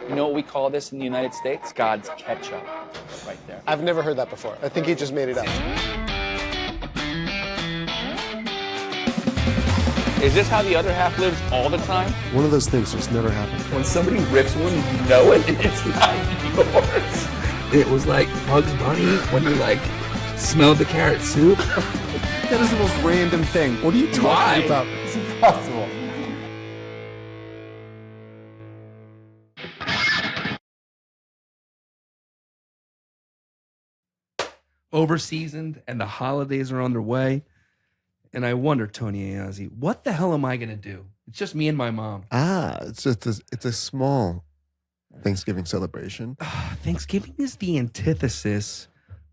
You know what we call this in the United States? God's ketchup, right there. I've never heard that before. I think he just made it up. Is this how the other half lives all the time? One of those things just never happened. When somebody rips one, you know it, and it's not yours. It was like Bugs Bunny when you like smelled the carrot soup. That is the most random thing. What are you talking Why? about? It's impossible. Overseasoned, and the holidays are on their way. And I wonder, Tony Iazzi, what the hell am I going to do? It's just me and my mom. It's a small Thanksgiving celebration. Thanksgiving is the antithesis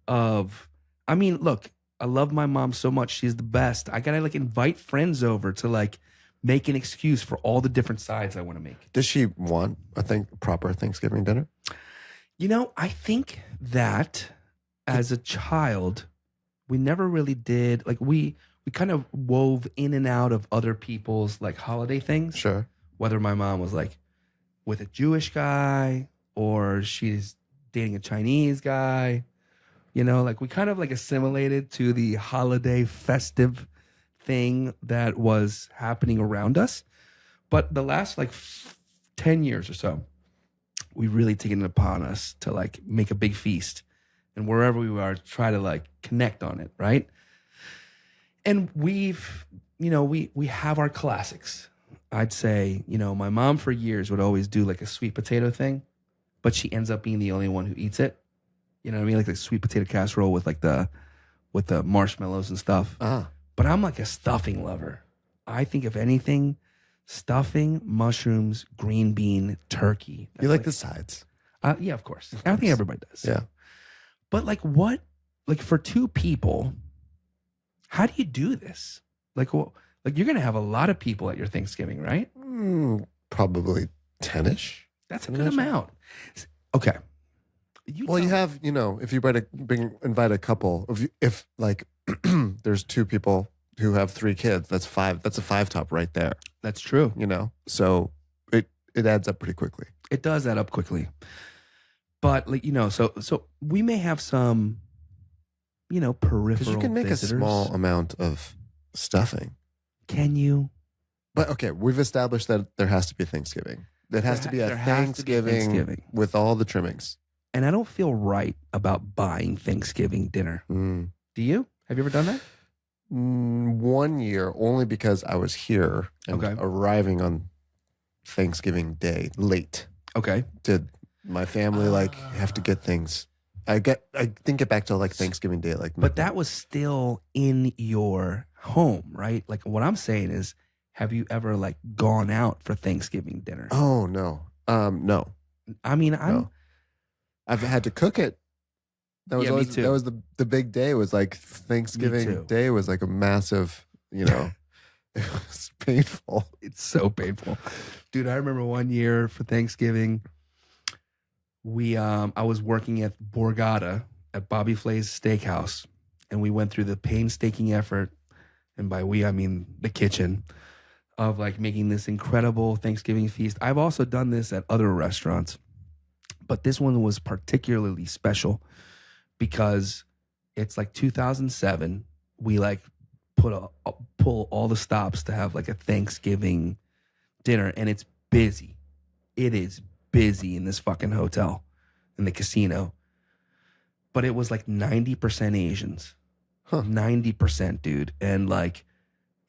of, I mean, look, I love my mom so much. She's the best. I got to like invite friends over to like make an excuse for all the different sides I want to make. Does she want a proper Thanksgiving dinner? You know, I think that as a child, we never really did, like we kind of wove in and out of other people's like holiday things. Sure. Whether my mom was like with a Jewish guy or she's dating a Chinese guy, you know, like we kind of like assimilated to the holiday festive thing that was happening around us. But the last like 10 years or so, we really taken it upon us to like make a big feast. And wherever we are, try to like connect on it, right? And we've, you know, we have our classics. I'd say, you know, my mom for years would always do like a sweet potato thing, but she ends up being the only one who eats it. You know what I mean? Like the sweet potato casserole with like the marshmallows and stuff. But I'm like a stuffing lover. I think if anything, stuffing, mushrooms, green bean, turkey. You like the sides? Yeah, of course. I think everybody does. Yeah. But like what, like for two people, how do you do this? Like, well, like you're going to have a lot of people at your Thanksgiving, right? Probably 10-ish. That's a good amount. Okay. You have, you know, if you invite a couple, if like there's two people who have 3 kids, that's 5. That's a 5 top right there. That's true. You know, so it adds up pretty quickly. It does add up quickly. But like, you know, so we may have some, you know, peripheral Because you can make visitors. a small amount of stuffing. Can you? But okay, we've established that there has to be Thanksgiving. There has to be a Thanksgiving with all the trimmings. And I don't feel right about buying Thanksgiving dinner. Do you? Have you ever done that? 1 year, only because I was here and arriving on Thanksgiving Day late. Okay. Did my family like have to get things? I didn't get back till like Thanksgiving Day, like. But that was still in your home, right? Like what I'm saying is, have you ever like gone out for Thanksgiving dinner? Oh no, no. I mean, I've had to cook it. That was always, me too. That was the big day. Was like Thanksgiving Day was like a massive, you know, it was painful. It's so painful, dude. I remember one year for Thanksgiving, I was working at Borgata at Bobby Flay's Steakhouse, and we went through the painstaking effort, and by we I mean the kitchen, of like making this incredible Thanksgiving feast. I've also done this at other restaurants, but this one was particularly special because it's like 2007. We like pull all the stops to have like a Thanksgiving dinner, and it's busy. It is busy in this fucking hotel, in the casino. But it was like 90% Asians. 90%, dude. And like,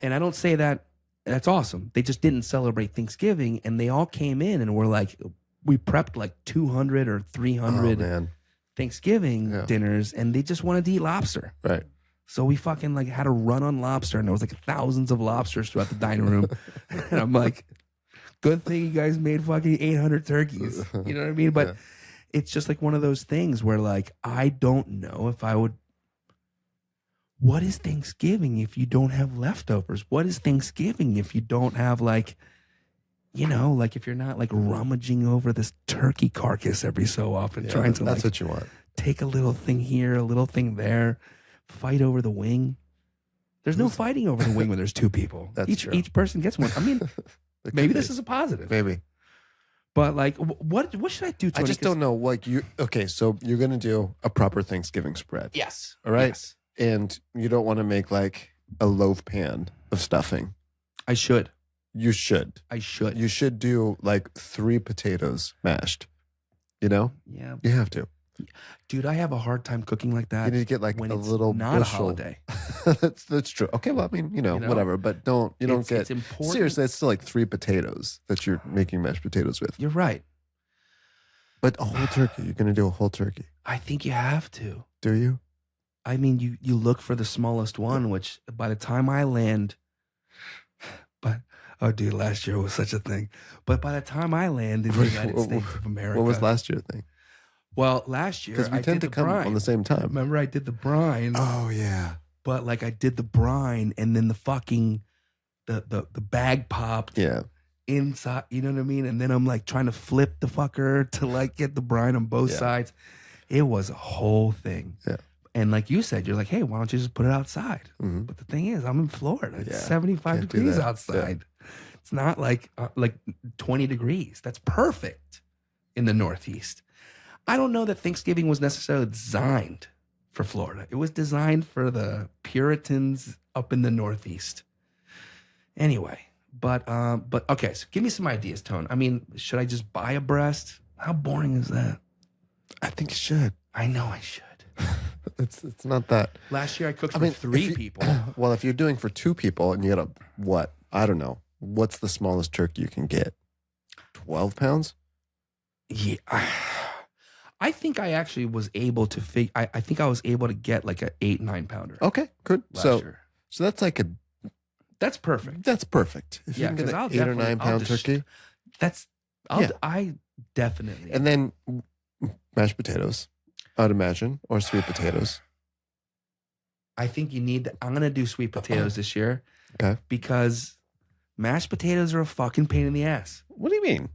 and I don't say that, that's awesome. They just didn't celebrate Thanksgiving, and they all came in and were like, we prepped like 200 or 300 Thanksgiving dinners, and they just wanted to eat lobster. Right. So we fucking like had a run on lobster, and there was like thousands of lobsters throughout the dining room. And I'm like, good thing you guys made fucking 800 turkeys. You know what I mean? But it's just like one of those things where like, I don't know if I would. What is Thanksgiving if you don't have leftovers? What is Thanksgiving if you don't have like, you know, like if you're not like rummaging over this turkey carcass every so often, trying to that's like what you want. Take a little thing here, a little thing there, fight over the wing. There's no fighting over the wing when there's two people. That's true. Each person gets one. I mean, maybe this is a positive. Maybe. But like, what should I do, Tony? I just don't know what you. Okay, so you're gonna do a proper Thanksgiving spread. Yes. All right. Yes. And you don't want to make like a loaf pan of stuffing. I should. You should. I should. You should do like 3 potatoes mashed. You know? Yeah. You have to. Dude, I have a hard time cooking like that. You need to get like when a it's little not bushel. a holiday. that's true. Okay, well, I mean, You know? whatever. But don't It's get important. seriously. It's still like 3 potatoes that you're making mashed potatoes with. You're right. But a whole turkey. You're gonna do a whole turkey. I think you have to. Do you? I mean, you look for the smallest one, which by the time I land, but oh, dude, last year was such a thing. But by the time I land in the United States of America, What was last year's thing? Well, last year Because we I tend did to the come brine. on the same time. Remember, I did the brine, Oh yeah. but like I did the brine, and then the fucking the bag popped Yeah. inside. You know what I mean? And then I'm like trying to flip the fucker to like get the brine on both Yeah. sides. It was a whole thing. Yeah. And like you said, you're like, hey, why don't you just put it outside? hmm But the thing is, I'm in Florida. It's Yeah, 75 can't do degrees that. outside. It's not like 20 degrees. That's perfect in the Northeast. I don't know that Thanksgiving was necessarily designed for Florida. It was designed for the Puritans up in the Northeast. Anyway, but okay. So give me some ideas, Tone. I mean, should I just buy a breast? How boring is that? I think you should. I know I should. It's not that. Last year I cooked I for mean, 3 if you- people. Well, if you're doing for 2 people and you get what? I don't know. What's the smallest turkey you can get? 12 pounds? Yeah. I think I actually was able to I think I was able to get like an 8-9 pounder Okay, good. last So year. that's like That's perfect. that's perfect. If Yeah, you can 'cause get I'll an 8 or definitely- 9 I'll pound just- turkey, I definitely. and then mashed potatoes, I'd imagine, or sweet potatoes. I think you need I'm going to do sweet potatoes this year. Okay. Because mashed potatoes are a fucking pain in the ass. What do you mean?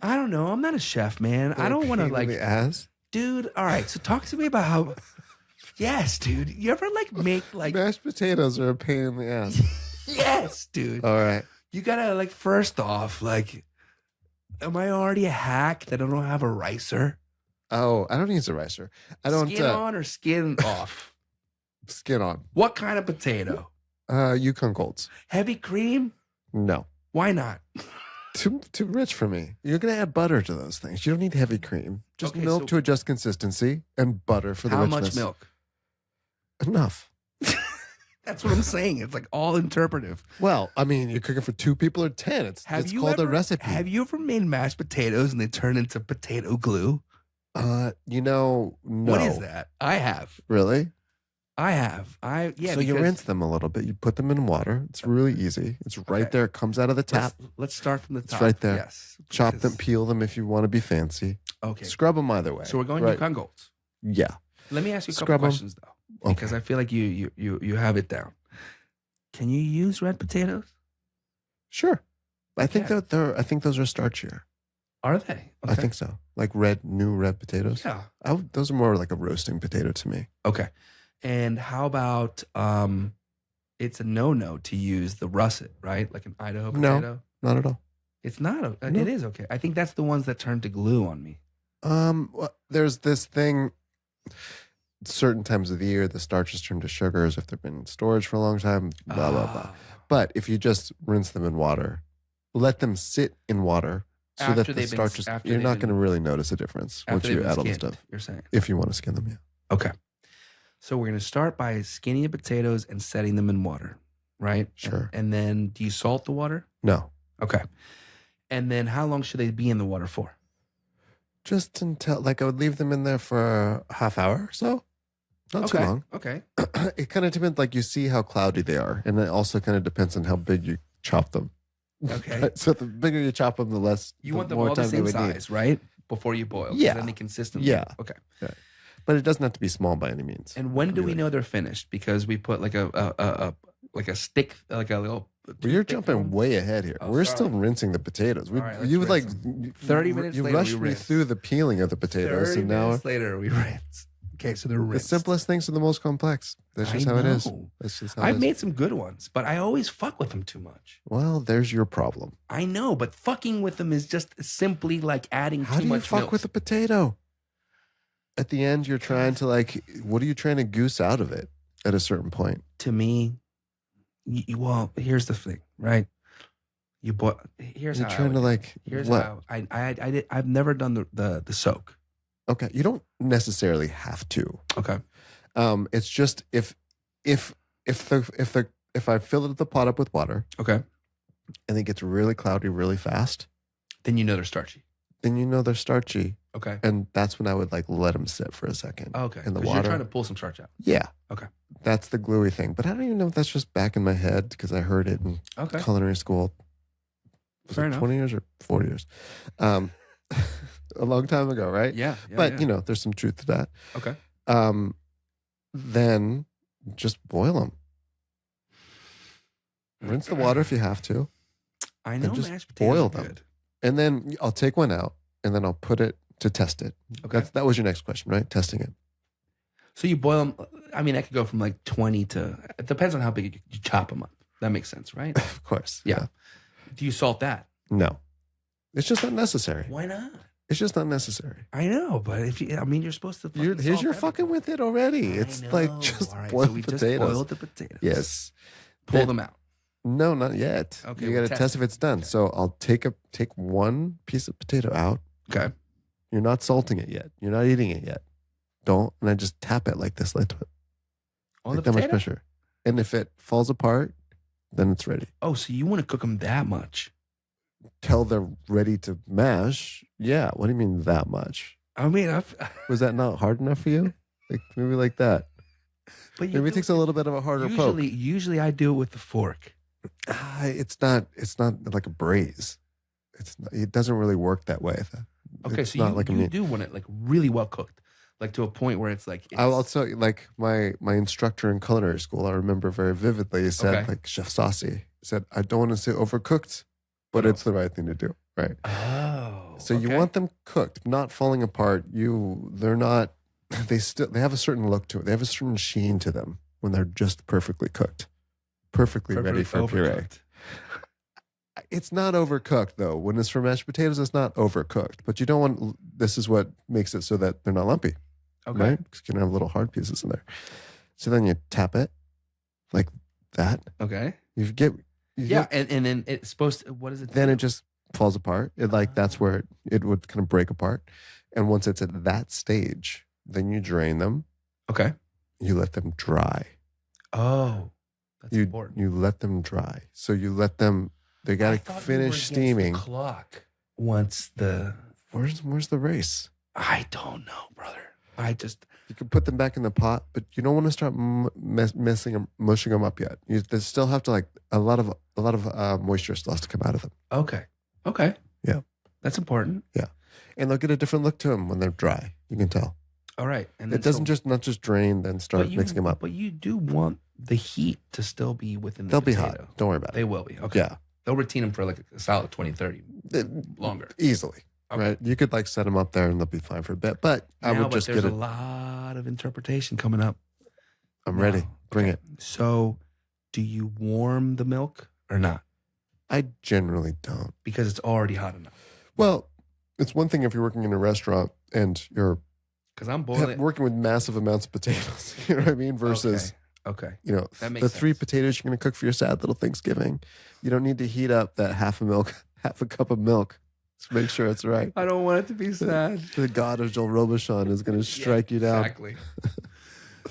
I don't know. I'm not a chef, man. I don't want to like the ass. dude, all right. So talk to me about how Yes, dude. You ever like make like Mashed potatoes are a pain in the ass. Yes, dude. All right. You gotta like first off, like, am I already a hack that I don't have a ricer? Oh, I don't use a ricer. I don't Skin on or skin off? skin on. What kind of potato? Yukon Golds. Heavy cream? No. Why not? Too rich for me. You're gonna add butter to those things. You don't need heavy cream. Just Okay, milk so- to adjust consistency and butter for the How richness. much milk? Enough. That's what I'm saying. It's like all interpretive. Well, I mean, you're cooking for 2 people or 10. It's called a recipe. Have you ever made mashed potatoes and they turn into potato glue? No. What is that? I have. Really? I have. So you rinse them a little bit. You put them in water. It's really easy. It's right Okay. there. It comes out of the tap. Let's start from the It's top. right there. Yes. Chop them, because- peel them if you want to be fancy. Okay. Scrub them either way. So we're going right. Yukon Golds. Yeah. Let me ask you a couple Scrub 'em. questions though, because I feel like you have it down. Can you use red potatoes? Sure. I think Yeah. I think those are starchier. Are they? I think so. Like new red potatoes. Yeah. Those are more like a roasting potato to me. Okay. And how about it's a no to use the russet, right? Like an Idaho No. potato. Not at all. It's not. No. It is okay. I think that's the ones that turn to glue on me. Well, there's this thing. Certain times of the year, the starches turn to sugars if they've been in storage for a long time. Blah blah blah. Ah. But if you just rinse them in water, let them sit in water so After that the they've been- starches, after you're they've not been- going to really notice a difference once After you they've been add all the skinned, stuff. you're saying. If you want to skin them, yeah. Okay. So we're going to start by skinning the potatoes and setting them in water, right? Sure. And then do you salt the water? No, Okay. And then how long should they be in the water for? just until I would leave them in there for a half hour or so. Not too Okay. long. Okay. It kind of depends. Like you see how cloudy they are, and it also kind of depends on how big you chop them. Okay. So the bigger you chop them, the less. You want them more all the time you same would need. size, right? Before you boil. 'cause Yeah. Then they consistently. Yeah. Okay. But it doesn't have to be small by any means. And when It do can we be know they're finished? Because we put like a stick, like a little. Well, you're toothpick jumping on- way ahead here. Oh, We're sorry. still rinsing the potatoes. All right, let's you would rinse like 30 minutes You later, rushed we me rinse. through the peeling of the potatoes, 30 and now minutes later, we rinse. Okay, so they're The rinsed. simplest things are the most complex. That's just how it is. That's just how it I've is. made some good ones, but I always fuck with them too much. Well, there's your problem. I know, but fucking with them is just simply like adding How too do you much fuck milk. with a potato? At the end, you're trying to like, what are you trying to goose out of it at a certain point? To me, well, here's the thing, right? Here's You're how trying to like, Here's what? how I've never done the soak. Okay, you don't necessarily have to. Okay. It's just if I fill the pot up with water Okay. and it gets really cloudy really fast, Then you know they're starchy. then you know they're starchy, Okay. and that's when I would like let them sit for a second. Okay. In the 'Cause water. You're trying to pull some starch out. Yeah. Okay. That's the gluey thing, but I don't even know if that's just back in my head because I heard it in Okay. culinary school. Was Fair it enough. 20 years or 40 years? A long time ago, right? Yeah. But you know, there's some truth to that. Okay. Then just boil them. Rinse the water if you have to, I know just mashed potatoes boil are them. good. and then I'll take one out and then I'll put it to test it. Okay. That was your next question, right? Testing it. So you boil them. I mean, that could go from like 20 to. It depends on how big you chop them up. That makes sense, right? Of course. Yeah. Do you salt that? No, it's just not necessary. Why not? It's just not necessary. I know, but if you, I mean, you're supposed to. fucking Here's salt your everything. fucking with it already. I It's know. like just All right, boiled so we potatoes. just boiled the potatoes. Yes. Pull Then- them out. No, not yet. Okay, You we'll got to test test it. if it's done. Okay. So I'll take one piece of potato out. Okay. You're not salting it yet. You're not eating it yet. Don't. And I just tap it like this, like On the that much potato. pressure. And if it falls apart, then it's ready. Oh, so you want to cook them that much? Till they're ready to mash. Yeah. What do you mean that much? I mean, Was that not hard enough for you? Like maybe like that. but you Maybe it do- takes a little bit of a harder poke. Usually, I do it with the fork. It's not like a braise. It doesn't really work that way. Okay, It's so not you, like a you meat. do want it like really well cooked, like to a point where it's like. I'll also like my instructor in culinary school. I remember very vividly. He said Okay. like Chef Saucy said, "I don't want to say overcooked, but No. it's the right thing to do." Right. Oh. So you okay. want them cooked, not falling apart. They're not. They have a certain look to it. They have a certain sheen to them when they're just perfectly cooked, perfectly ready for puree. overcooked. It's not overcooked though. When it's for mashed potatoes, it's not overcooked. But you don't want. This is what makes it so that they're not lumpy. Okay. Right? Because you can have little hard pieces in there. So then you tap it like that. Okay. You get Yeah, and then it's supposed to. What is it? then it just falls apart. That's where it would kind of break apart. And once it's at that stage, then you drain them. Okay. You let them dry. Oh, that's You important. you let them dry. So you let them. They I got to thought we were finish against the steaming. clock once the. Where's the race? I don't know, brother. I just. You can put them back in the pot, but you don't want to start mushing them up yet. They still have to like a lot of moisture still has to come out of them, Okay. Okay. Yeah. That's important. and they'll get a different look to them when they're dry. You can tell. All right. And It doesn't not just drain, then start mixing them up. But you do want the heat to still be within the They'll be potato. hot. Don't worry about They it. will be. Okay. Yeah, They'll retain them for like a solid 20, 30 longer. easily. Okay. Right? You could like set them up there, and they'll be fine for a bit. But I would just there's get a it. lot of interpretation coming up. I'm ready. now. Bring Okay. it. So, do you warm the milk or not? I generally don't. Because it's already hot enough. Well, it's one thing if you're working in a restaurant and you're Because I'm boiling. working with massive amounts of potatoes. You know what I mean? Versus. Okay. You know, That the makes 3 sense. potatoes you're going to cook for your sad little Thanksgiving. You don't need to heat up that half a cup of milk to make sure it's right. I don't want it to be sad. The god of Joel Robuchon is going to strike you down. Exactly.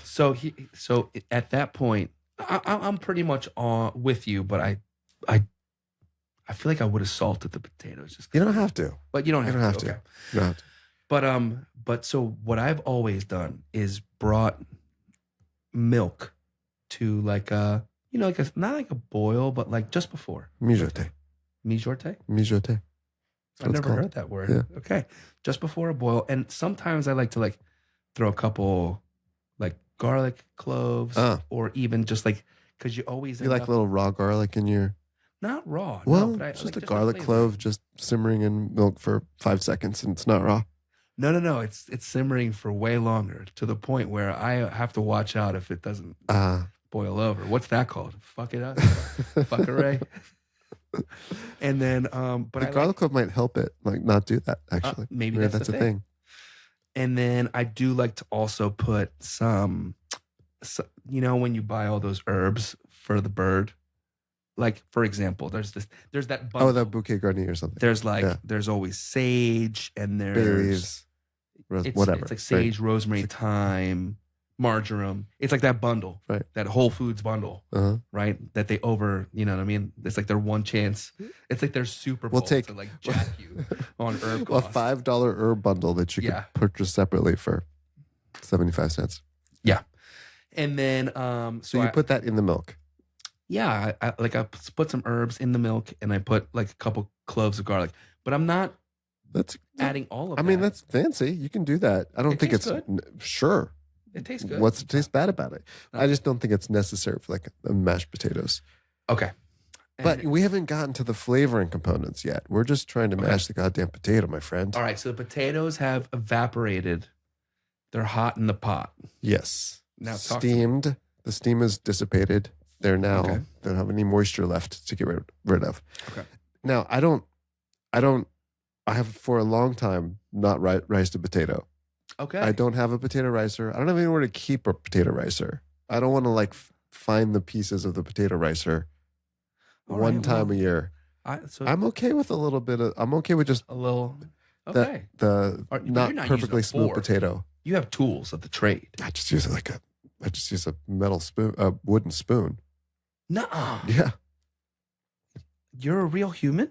so at that point, I'm pretty much on with you, but I feel like I would have salted the potatoes. Just You don't have to. but you don't have, You don't have to. to. Okay. You don't have to. But so what I've always done is brought milk to like like not like a boil, but like just before Mijote. mijote. Mijote. I've never heard that word. Yeah. Okay, just before a boil, and sometimes I like to like throw a couple like garlic cloves, or even just like because you always You end like up- a little raw garlic in your. not raw. Well, no, but I just like a the garlic flavor. clove just simmering in milk for 5 seconds and it's not raw. No. It's simmering for way longer to the point where I have to watch out if it doesn't boil over. What's that called? Fuck it up, fuckeray. And then, but the garlic clove might help it, like not do that. Actually, maybe that's a thing. And then I do like to also put some, when you buy all those herbs for the bird, like for example, there's that bundle. Oh, that bouquet garni or something. There's there's always sage and there's bay leaves, whatever. It's like sage, rosemary, thyme, marjoram. It's like that bundle, right? That Whole Foods bundle, right? That they you know what I mean? It's like their one chance. It's like their Super Bowl to like jack you on herb costs. A $5 herb bundle that you can purchase separately for 75 cents. Yeah. And then, so you put that in the milk. Yeah. I put some herbs in the milk and I put like a couple cloves of garlic, but I'm not adding all of that. I mean, that's fancy. You can do that. I don't think it's good. Sure. It tastes good. What's the taste bad about it? I just don't think it's necessary for like mashed potatoes. Okay. But we haven't gotten to the flavoring components yet. We're just trying to mash the goddamn potato, my friend. All right. So the potatoes have evaporated. They're hot in the pot. Yes. Now steamed. The steam is dissipated. They're now they don't have any moisture left to get rid of. Okay. Now I have for a long time not riced a potato. Okay. I don't have a potato ricer. I don't have anywhere to keep a potato ricer. I don't want to like find the pieces of the potato ricer one time a year. I'm okay with a little bit of. I'm okay with just a little. Okay. The not perfectly smooth potato. You have tools of the trade. I just use it I just use a metal spoon, a wooden spoon. Nuh-uh. Yeah. You're a real human?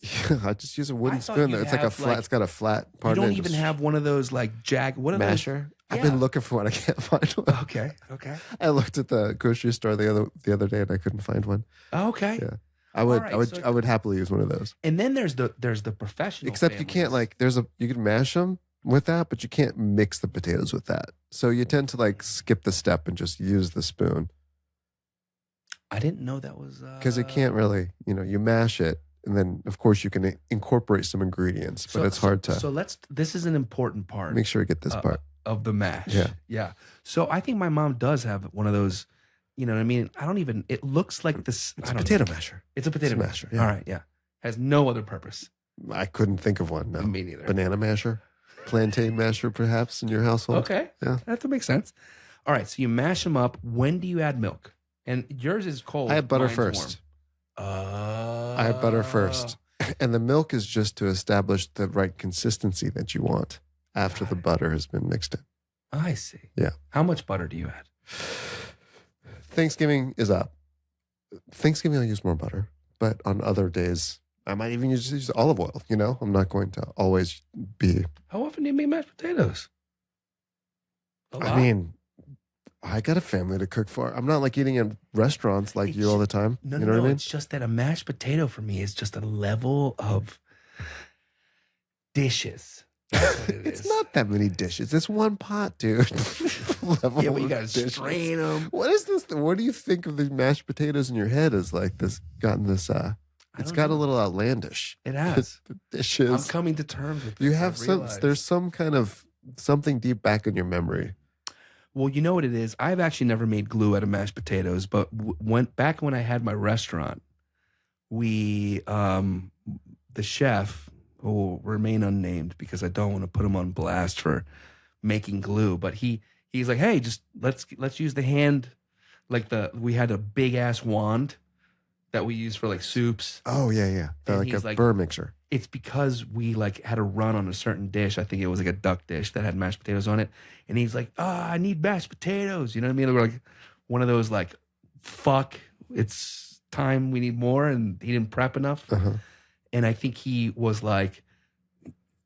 Yeah, I just use a wooden spoon. It's like a flat. It's got a flat part. You don't even have one of those like what are masher? Those? I've been looking for one. I can't find one. Okay. I looked at the grocery store the other day and I couldn't find one. Okay. Yeah. I would happily use one of those. And then there's the professional. Except you can't you can mash them with that, but you can't mix the potatoes with that. So you tend to like skip the step and just use the spoon. I didn't know that was because it can't really, you mash it. And then, of course, you can incorporate some ingredients, but it's hard to. So this is an important part. Make sure you get this part of the mash. Yeah. So I think my mom does have one of those. You know what I mean? It looks like this. It's a potato masher. It's a potato masher. Yeah. All right. Yeah. Has no other purpose. I couldn't think of one. No. Me neither. Banana masher, plantain masher, perhaps in your household. Okay. Yeah. That makes sense. All right. So you mash them up. When do you add milk? And yours is cold. I add butter Mine's first. Warm. I add butter first. And the milk is just to establish the right consistency that you want after the butter has been mixed in. I see. Yeah. How much butter do you add? Thanksgiving is up. Thanksgiving, I'll use more butter. But on other days, I might even use olive oil. I'm not going to always be. How often do you make mashed potatoes? I mean, I got a family to cook for. I'm not like eating in restaurants like you all the time. No, you know what I mean? It's just that a mashed potato for me is just a level of dishes. That's what it It's is. not that many dishes. It's one pot, dude. Yeah, but you gotta strain them. What is this? What do you think of the mashed potatoes in your head? Is like this gotten this? It's got a little outlandish. It has. The dishes. I'm coming to terms with this. You have there's some kind of something deep back in your memory. Well, you know what it is? I've actually never made glue out of mashed potatoes, but back when I had my restaurant, the chef, who will remain unnamed because I don't want to put him on blast for making glue, but he's like, hey, just let's use the hand, we had a big ass wand that we use for like soups. Oh yeah. Like a burr mixer. It's because we had a run on a certain dish. I think it was like a duck dish that had mashed potatoes on it. And he's like, I need mashed potatoes. You know what I mean? We're like one of those fuck, it's time, we need more. And he didn't prep enough. Uh-huh. And I think he was like,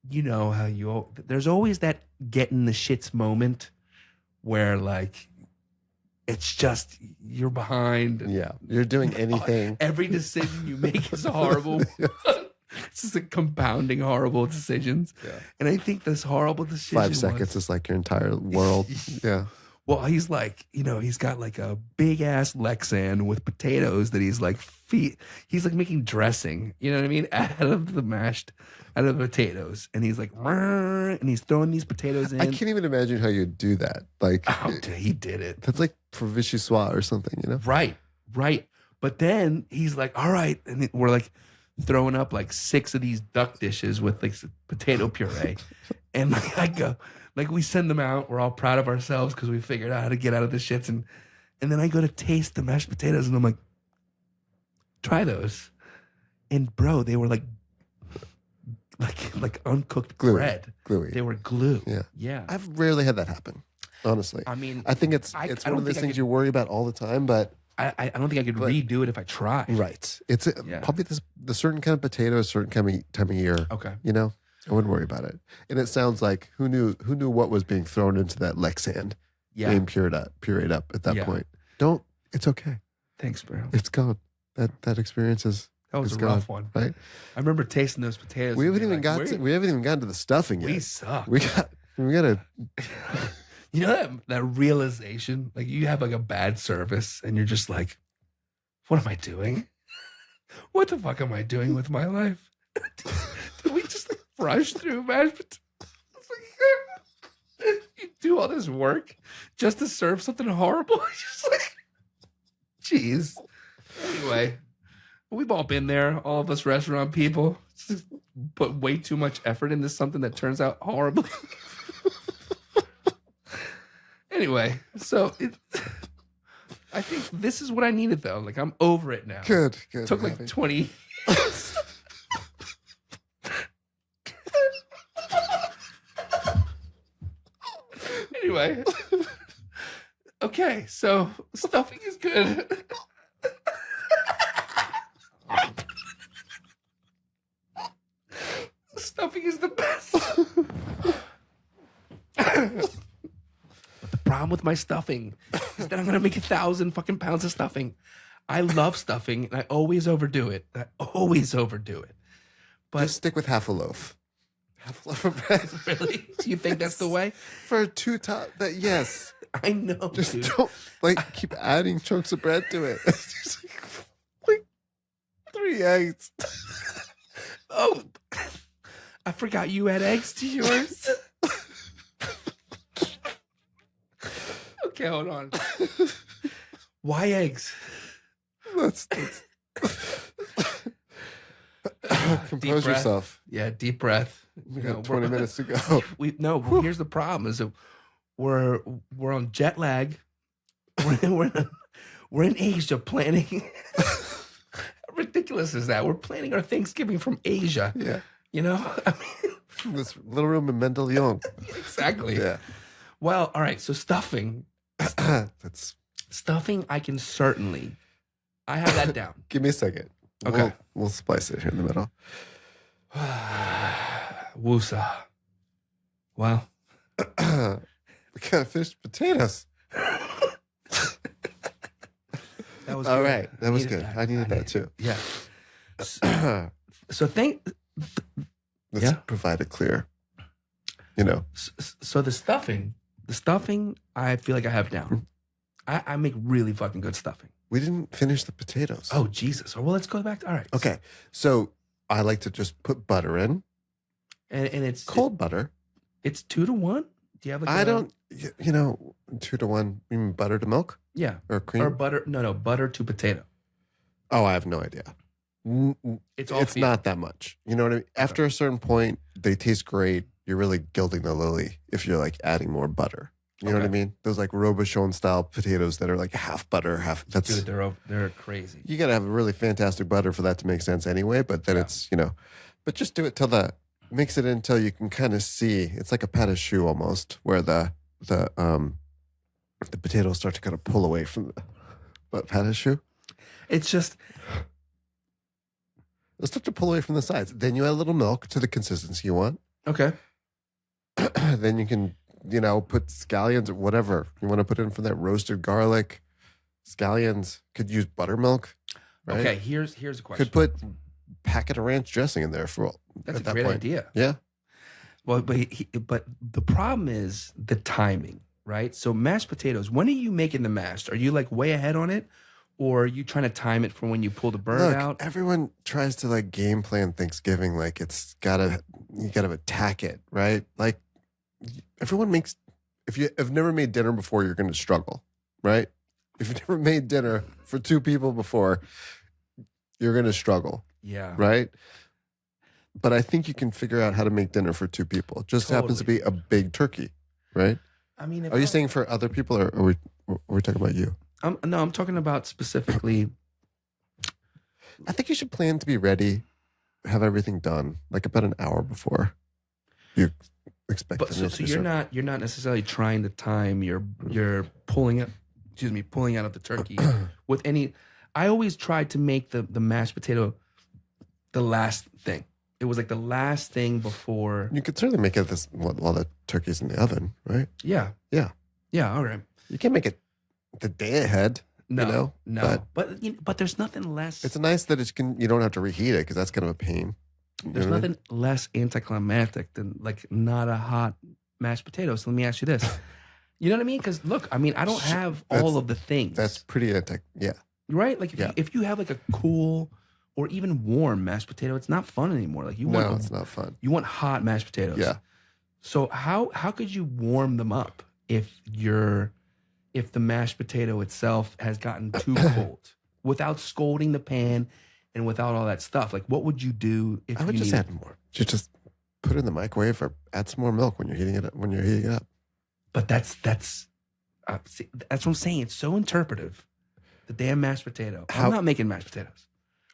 you know how there's always that get in the shits moment where it's just, you're behind. Yeah. You're doing anything. Every decision you make is horrible. It's just compounding horrible decisions. Yeah. And I think this horrible decision 5 seconds is like your entire world. Yeah. Well, he's like, he's got like a big ass Lexan with potatoes that he's like he's like making dressing, you know what I mean? Out of the potatoes. And he's like, and he's throwing these potatoes in. I can't even imagine how you'd do that. Like, he did it. That's like for vichyssoise or something, Right. But then he's like, all right. And we're like throwing up like 6 of these duck dishes with like potato puree. And like I go, like we send them out. We're all proud of ourselves because we figured out how to get out of the shits. And then I go to taste the mashed potatoes and I'm like, try those. And bro, they were like uncooked Gluey. bread. Gluey. They were glue. Yeah. I've rarely had that happen, honestly. I mean, I think it's one of those things you worry about all the time, but I don't think I could redo it if I tried. right. It's probably the certain kind of potato, a certain time of year. Okay. I wouldn't worry about it. And it sounds like who knew what was being thrown into that Lexan being pureed up at that point. It's okay. Thanks, bro. It's gone. That experience is That was a gone, rough one. right? I remember tasting those potatoes. We haven't even gotten to the stuffing yet. We suck. We gotta You know that realization? Like you have like a bad service and you're just like, what am I doing? What the fuck am I doing with my life? Did we just like rush through mashed potatoes? You do all this work just to serve something horrible? Just like, jeez. Anyway, we've all been there. All of us restaurant people just put way too much effort into something that turns out horribly. Anyway, so I think this is what I needed, though. Like, I'm over it now. Good. Took like 20. Anyway. Okay, so stuffing is good. Stuffing is the best. But the problem with my stuffing is that I'm gonna make 1,000 fucking pounds of stuffing. I love stuffing and I always overdo it. But just stick with half a loaf. Half a loaf of bread. Really? Do you think that's the way? For two top yes. I know. Just dude. don't keep adding chunks of bread to it. like 3 eggs. Oh, I forgot you add eggs to yours. Okay, hold on. Why eggs? Let's compose yourself. Yeah, deep breath. We got 20 minutes to go. Here's the problem: is that we're on jet lag. We're in Asia planning. How ridiculous is that? We're planning our Thanksgiving from Asia. Yeah. I mean, This little room in Mendeleon. exactly. Yeah. Well, all right. So stuffing. Stuffing. I can certainly. I have that down. Give me a second. Okay. We'll splice it here in the middle. Woosa. Well. We gotta finish potatoes. That was all good. right. That was good. I needed that too. Yeah. So Let's provide it clear. So the stuffing, I feel like I have down. I make really fucking good stuffing. We didn't finish the potatoes. Oh, Jesus. Well, let's go back to, all right. Okay. So I like to just put butter in. And it's cold butter. It's 2 to 1? Do you have like 2 to 1. You mean butter to milk? Yeah. Or cream? Or butter. No, butter to potato. Oh, I have no idea. It's not that much. You know what I mean? After a certain point, they taste great. You're really gilding the lily if you're like adding more butter. You know what I mean? Those like Robichon style potatoes that are like half butter, half. That's dude, they're crazy. You got to have a really fantastic butter for that to make sense anyway. But then it's but just do it till mix it in until you can kind of see. It's like a pâte à choux almost, where the potatoes start to kind of pull away from the pâte à choux. It's just. It'll start to pull away from the sides. Then you add a little milk to the consistency you want. Okay. Then you can, put scallions or whatever you want to put in for that roasted garlic. Scallions. Could use buttermilk. Right? Okay, here's a question. Could put packet of ranch dressing in there for That's at a great point. idea. Yeah. Well, but the problem is the timing. right? So mashed potatoes, when are you making the mashed? Are you like way ahead on it? Or are you trying to time it from when you pull the bird out? Everyone tries to like game plan Thanksgiving like you gotta attack it, right? Like everyone makes, if you have never made dinner before, you're gonna struggle, right? If you've never made dinner for 2 people before, you're gonna struggle. Yeah. Right? But I think you can figure out how to make dinner for 2 people. It just happens to be a big turkey, right? I mean, are you saying for other people, or are we talking about you? No, I'm talking about specifically. I think you should plan to be ready, have everything done like about an hour before you expect. But so you're not necessarily trying to time your pulling out of the turkey with any. I always tried to make the mashed potato the last thing. It was like the last thing before. You could certainly make it while the turkey's in the oven, right? Yeah. All right. You can't make it the day ahead. No. But there's nothing less. It's nice that you don't have to reheat it because that's kind of a pain. There's nothing less anticlimactic than like not a hot mashed potato. So let me ask you this. You know what I mean? Because look, I mean, I don't have all of the things. That's pretty yeah. Right? Like if you have like a cool or even warm mashed potato, it's not fun anymore. Like it's not fun. You want hot mashed potatoes. Yeah. So how could you warm them up if the mashed potato itself has gotten too cold without scalding the pan and without all that stuff? Like, what would you do if I would just add more? Just put it in the microwave or add some more milk when you're heating it up. But that's what I'm saying. It's so interpretive. The damn mashed potato. I'm not making mashed potatoes.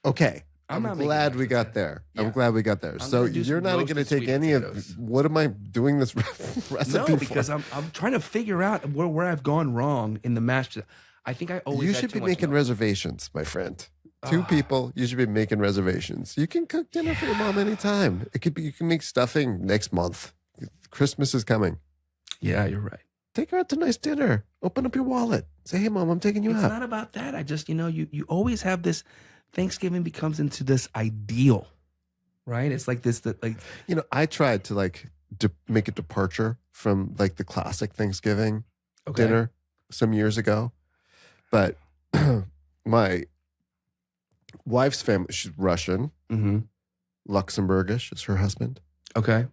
Okay. I'm glad we got there. Yeah. I'm glad we got there. So you're not going to take any potatoes. What am I doing this recipe No, because I'm trying to figure out where I've gone wrong in the mashed potato. I think I always You should be making reservations, my friend. 2 people, you should be making reservations. You can cook dinner for your mom anytime. It could be, you can make stuffing next month. Christmas is coming. Yeah, you're right. Take her out to nice dinner. Open up your wallet. Say, hey, Mom, I'm taking you out. It's not about that. I just, you always have this, Thanksgiving becomes into this ideal, right? It's like this, I tried to make a departure from like the classic Thanksgiving dinner some years ago. But my wife's family, she's Russian. Mm-hmm. Luxembourgish is her husband. Okay.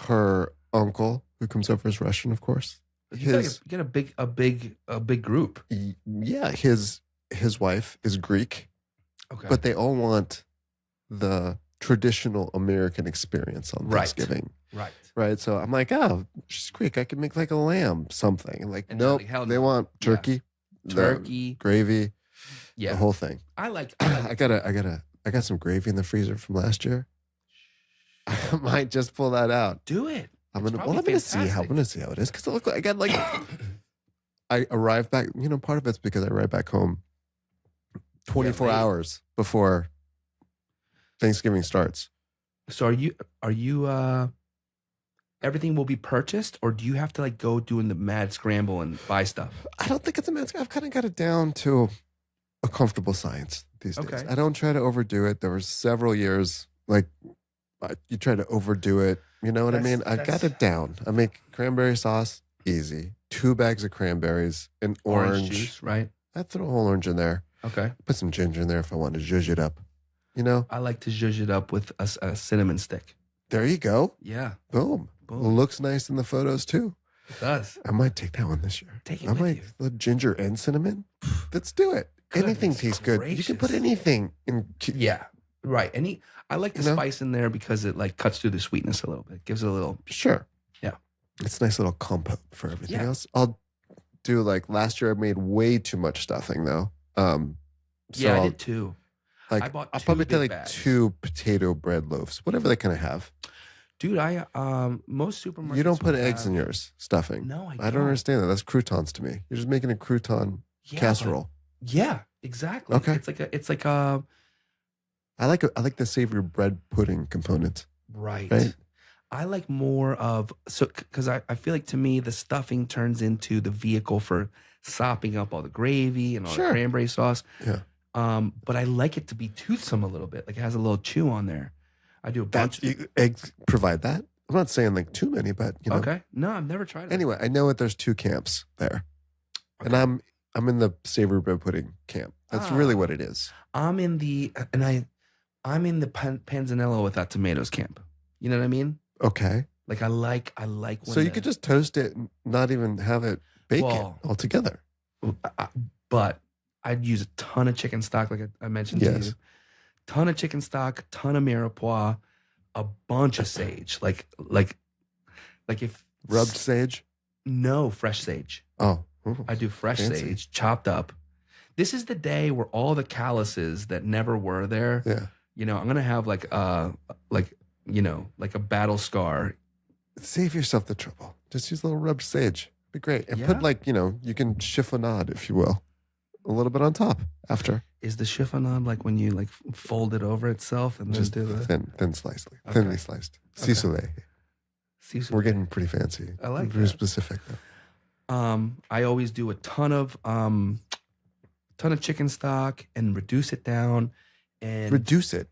Her uncle, who comes over, is Russian, of course. You get a big group. Yeah, his wife is Greek. Okay. But they all want the traditional American experience on Thanksgiving. Right. So I'm like, oh, she's Greek. I could make like a lamb something. And like, nope, they want turkey, gravy, the whole thing. I like I got some gravy in the freezer from last year. I might just pull that out. Do it. I'm gonna see how it is because I got like I arrived back. Part of it's because I arrived back home 24 hours before Thanksgiving starts. So are you everything will be purchased, or do you have to like go doing the mad scramble and buy stuff? I don't think it's a mad scramble. I've kind of got it down to a comfortable science these days. I don't try to overdo it. There were several years like you try to overdo it. You know what I mean? I got it down. I make cranberry sauce easy. 2 bags of cranberries, an orange juice, right? I throw a whole orange in there. Okay. Put some ginger in there if I want to zhuzh it up. I like to zhuzh it up with a cinnamon stick. There you go. Yeah. Boom. Looks nice in the photos too. It does. I might take that one this year. Take it with you. The ginger and cinnamon. Let's do it. Anything tastes good. You can put anything in. Yeah. Right. I like the spice in there because it like cuts through the sweetness a little bit. Gives it a little. Sure. Yeah. It's a nice little compote for everything else. I'll do like last year I made way too much stuffing though. I did too. Like I'll probably take like 2 potato bread loaves, whatever they kind of have. Dude, most supermarkets. You don't put eggs in yours stuffing. No, I don't understand that. That's croutons to me. You're just making a crouton casserole. Yeah, exactly. Okay. It's like a. I like the savory bread pudding component. Right. I like more of because I feel like to me the stuffing turns into the vehicle for sopping up all the gravy and all the cranberry sauce. Yeah. But I like it to be toothsome a little bit. Like it has a little chew on there. I do a bunch. Eggs provide that. I'm not saying like too many, but you know. Okay. No, I've never tried it. Anyway, I know that there's 2 camps there, Okay. and I'm in the savory bread pudding camp. That's really what it is. I'm in the panzanella without tomatoes camp. You know what I mean? Okay. Like I like when So you could just toast it and not even have it bake it altogether. But I'd use a ton of chicken stock, like I mentioned to you. Ton of chicken stock, ton of mirepoix, a bunch of sage. Like if Rubbed sage? No, fresh sage. Oh. I do fresh fancy. sage, chopped up. This is the day where all the calluses that never were there. Yeah. You know, I'm gonna have like a battle scar. Save yourself the trouble. Just use a little rubbed sage. Be great. And put you can chiffonade, if you will, a little bit on top after. Is the chiffonade like when you like fold it over itself and just then do the thinly sliced. Okay. Cisolet. We're getting pretty fancy. I like very that. specific though. I always do a ton of chicken stock and reduce it down and Reduce it.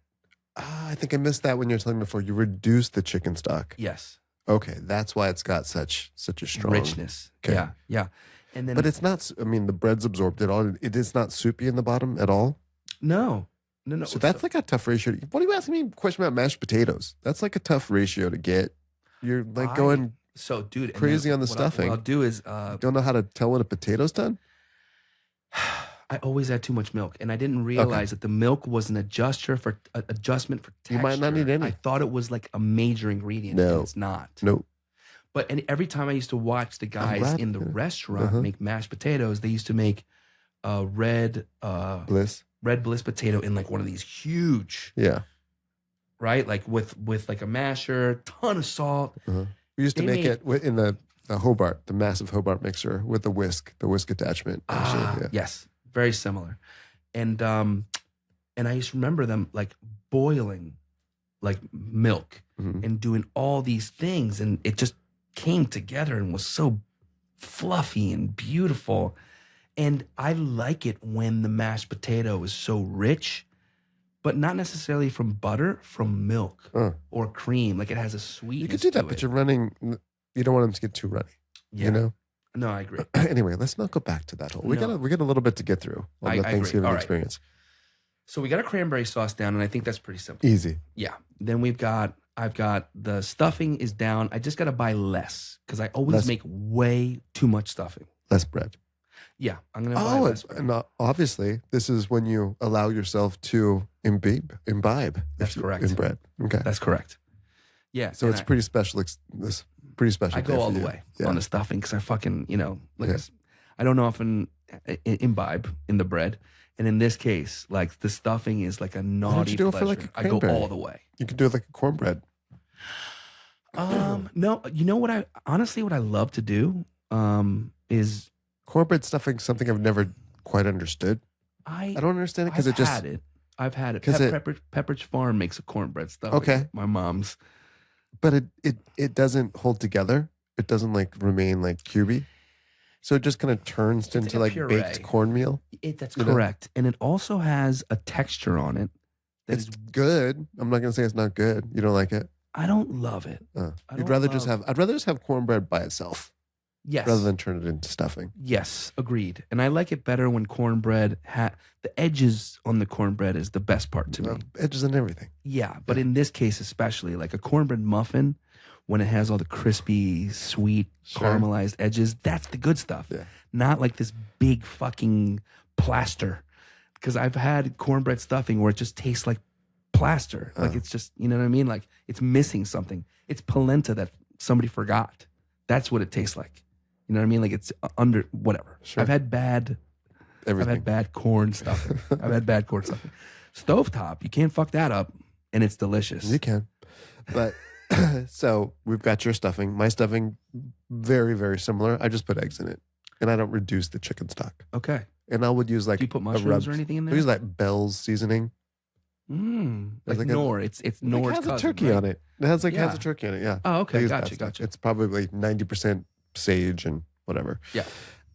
I think I missed that when you were telling me before. You reduce the chicken stock. Yes. Okay, that's why it's got such a strong richness. Okay. Yeah. And then But it's not. I mean, the bread's absorbed it all. It is not soupy in the bottom at all. no. So that's like a tough ratio. What are you asking me a question about mashed potatoes? That's like a tough ratio to get. You're like going so, dude, crazy on the stuffing. What I'll do is don't know how to tell when a potato's done. I always add too much milk, and I didn't realize that the milk was an adjustment for texture. You might not need any. I thought it was like a major ingredient. No. And it's not. Nope. But every time I used to watch the guys in the restaurant make mashed potatoes, they used to make a red Bliss potato in like one of these huge, right? Like with like a masher, ton of salt. We used to make it in the Hobart, the massive Hobart mixer with the whisk attachment. Actually, Yes, very similar. And I used to remember them like boiling like milk and doing all these things, and it just came together and was so fluffy and beautiful. And I like it when the mashed potato is so rich, but not necessarily from butter, from milk or cream. Like it has a sweetness. You could do that, to but it. you're running. You don't want them to get too runny. Yeah. You know. No, I agree. Anyway, let's not go back to that whole. We got a little bit to get through on the I Thanksgiving agree. experience. So we got a cranberry sauce down, and I think that's pretty simple. Easy. Yeah. Then I've got the stuffing is down. I just got to buy less because I always make way too much stuffing. Less bread. Yeah, I'm gonna buy less bread. And obviously, this is when you allow yourself to imbibe. That's correct. In bread. Okay. That's correct. Yeah. So it's pretty special. This pretty special. I day go all for the you. way Yeah. on the stuffing because I fucking I don't often imbibe in the bread, and in this case, like the stuffing is like a naughty you do it for, pleasure. like, a I go cranberry? all the way. You could do it like a cornbread. No, you know what I love to do is Cornbread stuffing, something I've never quite understood. I don't understand it because it just. I've had it. 'Cause Pepperidge Farm makes a cornbread stuffing. Okay. My mom's. But it doesn't hold together. It doesn't like remain like cubey. So it just kind of turns into like like a baked puree. cornmeal. That's You know? correct. And it also has a texture on it. It's good. I'm not gonna say it's not good. You don't like it? I don't love it. I'd rather just have cornbread by itself. Yes. Rather than turn it into stuffing. Yes, agreed. And I like it better when cornbread the edges on the cornbread is the best part to me. Edges and everything. Yeah, but in this case especially, like a cornbread muffin, when it has all the crispy, sweet, caramelized edges, that's the good stuff. Yeah. Not like this big fucking plaster. Because I've had cornbread stuffing where it just tastes like plaster. Like it's just, you know what I mean? Like it's missing something. It's polenta that somebody forgot. That's what it tastes like. You know what I mean? Like it's under whatever. Sure. I've had bad corn stuffing. Stovetop, you can't fuck that up, and it's delicious. You can. But so we've got your stuffing. My stuffing, very, very similar. I just put eggs in it. And I don't reduce the chicken stock. Okay. And I would use like Do you put mushrooms or anything in there? I use like Bell's seasoning. Like Knorr. It's Knorr's It has a cousin, turkey right? on it. It has like Yeah. has a turkey on it. Yeah. Oh, I okay. use that Gotcha. stuff. It's probably 90% sage and whatever. Yeah.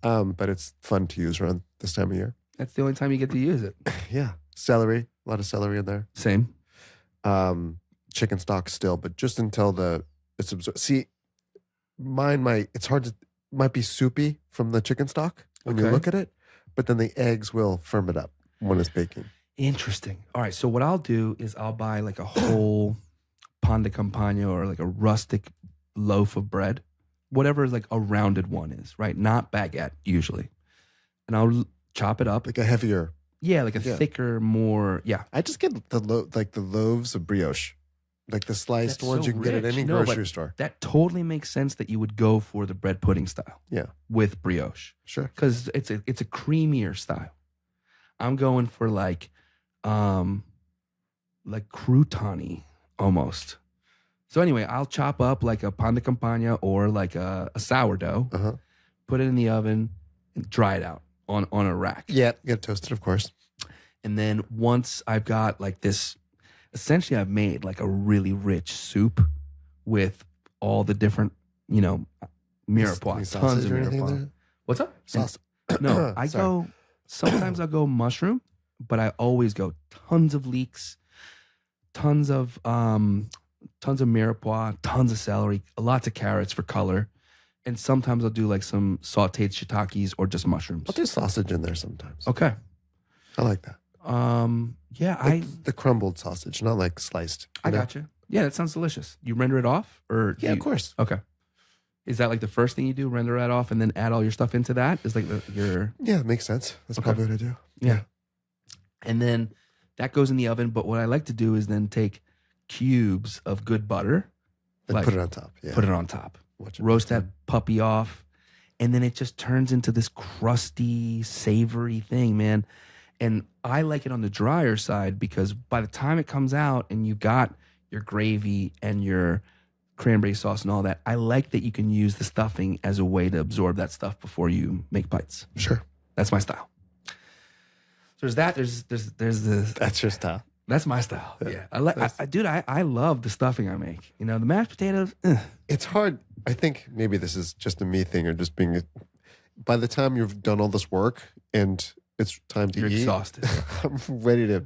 But it's fun to use around this time of year. That's the only time you get to use it. Yeah. Celery. A lot of celery in there. Same. Chicken stock still, but just until the It's see, it's hard to, might be soupy from the chicken stock when you look at it, but then the eggs will firm it up when it's baking. Interesting. All right. So what I'll do is I'll buy like a whole pan de campagna or like a rustic loaf of bread, whatever like a rounded one is, right? Not baguette usually. And I'll chop it up. Like a heavier. Yeah, like a thicker, more, I just get the loaves of brioche. Like the sliced ones you can get at any grocery store. That totally makes sense that you would go for the bread pudding style. Yeah. With brioche. Sure. Because it's a creamier style. I'm going for like crouton-y almost. So anyway, I'll chop up like a pan de campagna or like a sourdough, put it in the oven, and dry it out on a rack. Yeah, get toasted, of course. And then once I've got like this, essentially I've made like a really rich soup with all the different, mirepoix, tons of mirepoix. What's up? Sauce. No, sometimes I'll go mushroom, but I always go tons of leeks, tons of mirepoix, tons of celery, lots of carrots for color. And sometimes I'll do like some sauteed shiitakes or just mushrooms. I'll do sausage in there sometimes. Okay. I like that. The crumbled sausage, not like sliced. I gotcha. Yeah, that sounds delicious. You render it off? Of course. Okay. Is that like the first thing you do? Render that off and then add all your stuff into that? Is like your... Yeah, it makes sense. That's probably what I do. Yeah. And then that goes in the oven. But what I like to do is then take cubes of good butter. And put it on top. Yeah. Put it on top. Roast that puppy off. And then it just turns into this crusty, savory thing, man. And I like it on the drier side because by the time it comes out and you've got your gravy and your cranberry sauce and all that, I like that you can use the stuffing as a way to absorb that stuff before you make bites. Sure. That's my style. So there's that. There's the... That's your style. That's my style. Yeah. I love the stuffing I make. The mashed potatoes. It's hard. I think maybe this is just a me thing or just being, by the time you've done all this work and it's time to eat. You're exhausted. I'm ready to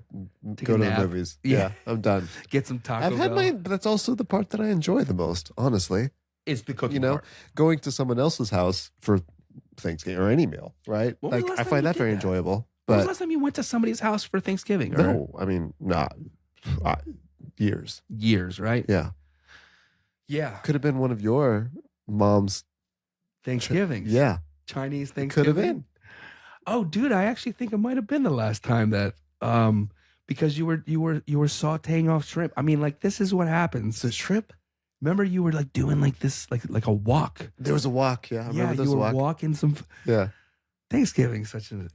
go to the movies. Yeah, I'm done. Get some Taco I've had but that's also the part that I enjoy the most, honestly. It's the cooking part. Going to someone else's house for Thanksgiving or any meal, right? Like I find that very enjoyable. When was the last time you went to somebody's house for Thanksgiving? No, I mean, not years. Years, right? Yeah. Yeah. Could have been one of your mom's Thanksgivings. Yeah. Chinese Thanksgiving. Could have been. Oh, dude, I actually think it might have been the last time that because you were sauteing off shrimp. I mean, like this is what happens. The shrimp? Remember you were like doing like this like a walk. There was a walk, yeah. I remember you were walking some Thanksgiving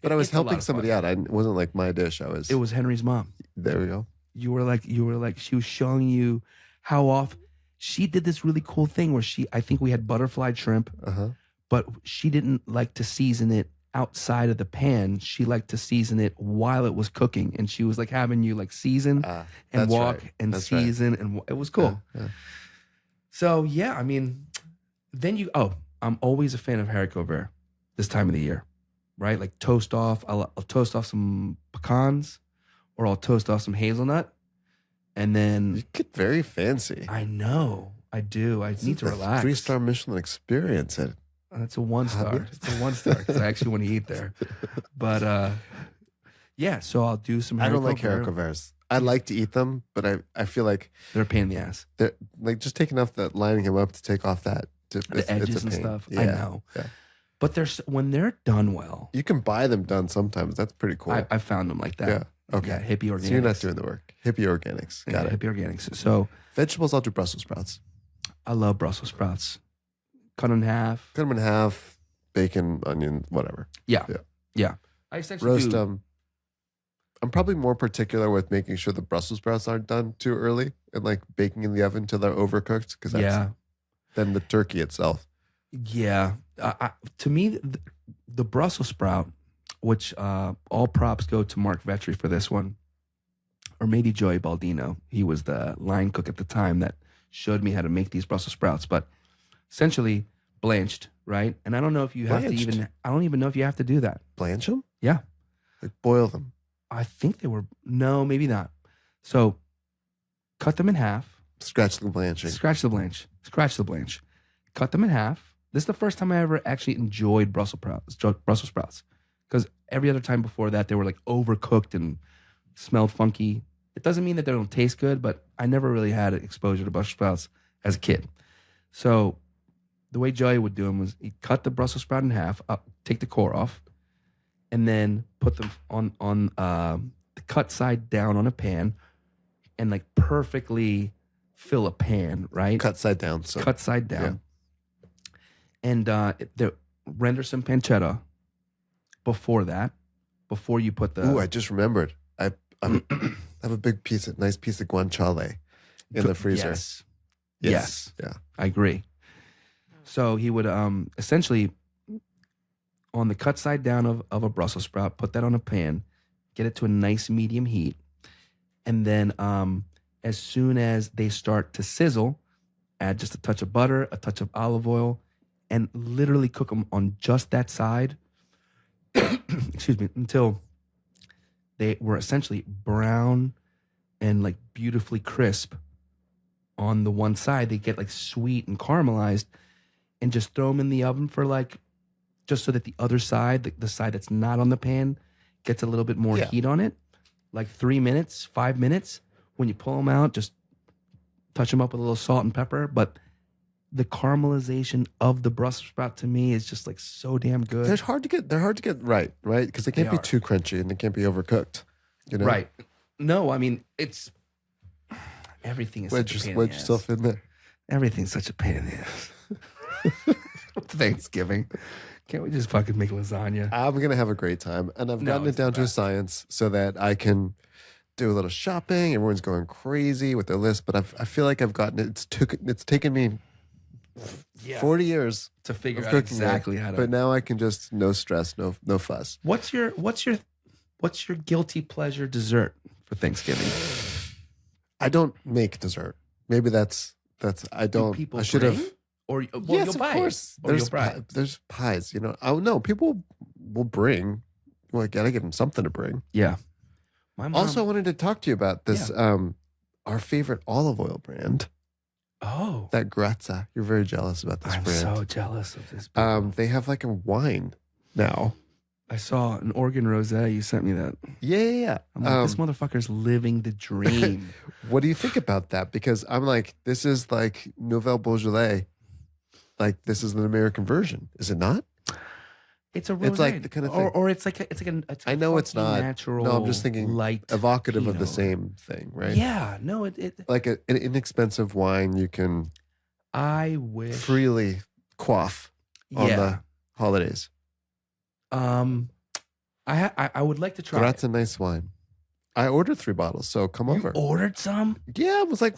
But I was helping somebody out. It wasn't like my dish. It was Henry's mom. There we go. You were like she was showing you how often she did this really cool thing where I think we had butterflied shrimp, but she didn't like to season it outside of the pan. She liked to season it while it was cooking, and she was like having you like season and walk and season, and it was cool. Yeah. So yeah, I mean, then I'm always a fan of haricot vert this time of the year, right? Like toast off. I'll toast off some pecans, or I'll toast off some hazelnut. And then... You get very fancy. I know. I do. I need to relax. 3-star Michelin experience. It's a 1-star. It's a 1-star because I actually want to eat there. But yeah, so I'll do some... I don't like haricot verts. I like to eat them, but I feel like... They're a pain in the ass. They're like just taking off that, lining him up to take off that... The edges and stuff. Yeah. I know. Yeah. But when they're done well... You can buy them done sometimes. That's pretty cool. I found them like that. Yeah. Okay. Yeah, hippie organics. So you're not doing the work. Hippie organics. Got it. Hippie organics. So vegetables, I'll do Brussels sprouts. I love Brussels sprouts. Cut them in half. Cut them in half. Bacon, onion, whatever. Yeah. I essentially roast them. I'm probably more particular with making sure the Brussels sprouts aren't done too early and like baking in the oven till they're overcooked because that's then the turkey itself. Yeah. To me, the Brussels sprout, which all props go to Mark Vetri for this one, or maybe Joey Baldino. He was the line cook at the time that showed me how to make these Brussels sprouts, but essentially blanched, right? And I don't know if you have to even, I don't even know if you have to do that. Blanch them? Yeah. Like boil them? I think they were, no, maybe not. So cut them in half, Scratch the blanching. Scratch the blanch. Scratch the blanch. Cut them in half. This is the first time I ever actually enjoyed Brussels sprouts. Because every other time before that, they were like overcooked and smelled funky. It doesn't mean that they don't taste good, but I never really had exposure to Brussels sprouts as a kid. So the way Joey would do them was he'd cut the Brussels sprout in half, take the core off, and then put them on the cut side down on a pan and like perfectly fill a pan, right? Cut side down. So. Cut side down. Yeah. And render some pancetta before you put the... Ooh, I just remembered. I have a nice piece of guanciale in the freezer. Yes. Yeah. I agree. So he would essentially, on the cut side down of a Brussels sprout, put that on a pan, get it to a nice medium heat, and then as soon as they start to sizzle, add just a touch of butter, a touch of olive oil, and literally cook them on just that side, excuse me, until they were essentially brown and like beautifully crisp on the one side. They get like sweet and caramelized, and just throw them in the oven for like, just so that the other side, the side that's not on the pan, gets a little bit more heat on it. Like 3 minutes, 5 minutes. When you pull them out, just touch them up with a little salt and pepper. But the caramelization of the Brussels sprout to me is just like so damn good. They're hard to get right? Because they can't be too crunchy and they can't be overcooked. You know? Right. No, I mean, it's everything is such a pain in the wedge ass. yourself in there. Everything's such a pain in the ass. Thanksgiving. Can't we just fucking make lasagna? I'm going to have a great time. And I've gotten it down to a science so that I can do a little shopping. Everyone's going crazy with their list, but I feel like I've gotten it. It's taken me 40 years to figure out cooking exactly how to. But now I can just no stress, no fuss. What's your guilty pleasure dessert for Thanksgiving? I don't make dessert. Maybe that's I don't. People I should have. Or Yes, you'll buy of course. it. There's pies. You know. Oh no, people will bring. Well, I gotta give them something to bring. Yeah. My mom, Also, I wanted to talk to you about this. Our favorite olive oil brand. Oh, that Grazza. You're very jealous about this brand. I'm so jealous of this brand. They have like a wine now. I saw an Oregon rosé. You sent me that. Yeah. I'm like, this motherfucker's living the dream. What do you think about that? Because I'm like, this is like Nouvelle Beaujolais. Like this is an American version, is it not? It's a rosé. It's like the kind of thing, or it's like I know it's not natural. No, I'm just thinking light, evocative of the same thing, right? Yeah, no, it like an inexpensive wine you can. I wish freely quaff on the holidays. I would like to try. That's a nice wine. I ordered 3 bottles, so come over. Ordered some? Yeah, I was like,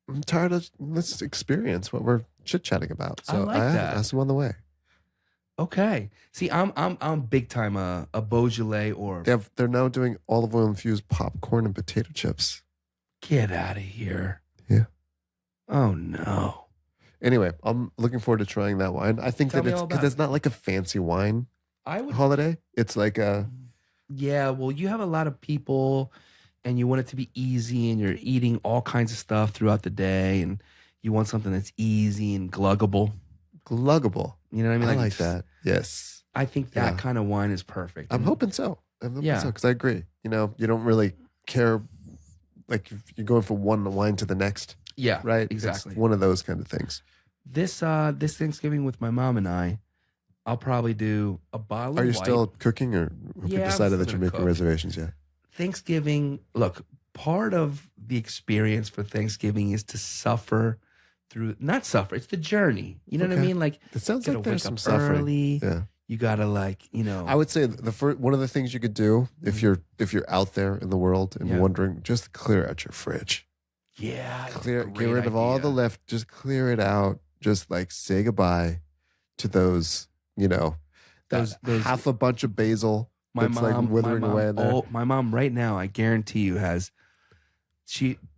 I'm tired of let's experience what we're chit chatting about. So I like that. asked them on the way. Okay. See, I'm big time a Beaujolais or They're now doing olive oil infused popcorn and potato chips. Get out of here. Yeah. Oh no. Anyway, I'm looking forward to trying that wine. I think that it's because it's not like a fancy wine holiday. It's like a yeah. Well, you have a lot of people, and you want it to be easy, and you're eating all kinds of stuff throughout the day, and you want something that's easy and gluggable. Gluggable. You know what I mean? I like that. Yes. I think that kind of wine is perfect. I'm hoping so. Because I agree. You know, you don't really care. Like if you're going from one wine to the next. Yeah. Right. Exactly. It's one of those kind of things. This Thanksgiving with my mom and I'll probably do a bottle. Are you of still cooking, or have you decided that you're making reservations yet? Thanksgiving. Look, part of the experience for Thanksgiving is to suffer through. Not suffer. It's the journey. You know what I mean? Like it sounds like there's some suffering. Early. Yeah. You gotta I would say one of the things you could do if you're out there in the world and wondering, just clear out your fridge. Yeah. Get rid of all the left. Just clear it out. Just like say goodbye to those. Those half a bunch of basil. That's like withering away in there. Oh, my mom right now, I guarantee you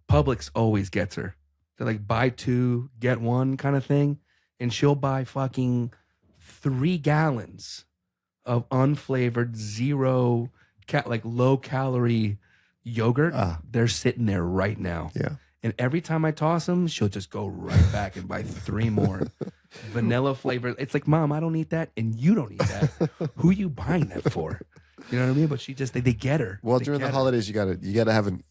Publix always gets her. They're like buy 2, get 1 kind of thing. And she'll buy fucking 3 gallons of unflavored low calorie yogurt. They're sitting there right now. Yeah. And every time I toss them, she'll just go right back and buy 3 more. Vanilla flavor. It's like, Mom, I don't eat that, and you don't eat that. Who are you buying that for? You know what I mean? But she just, they get her. Well, They during the get her. holidays, you gotta have An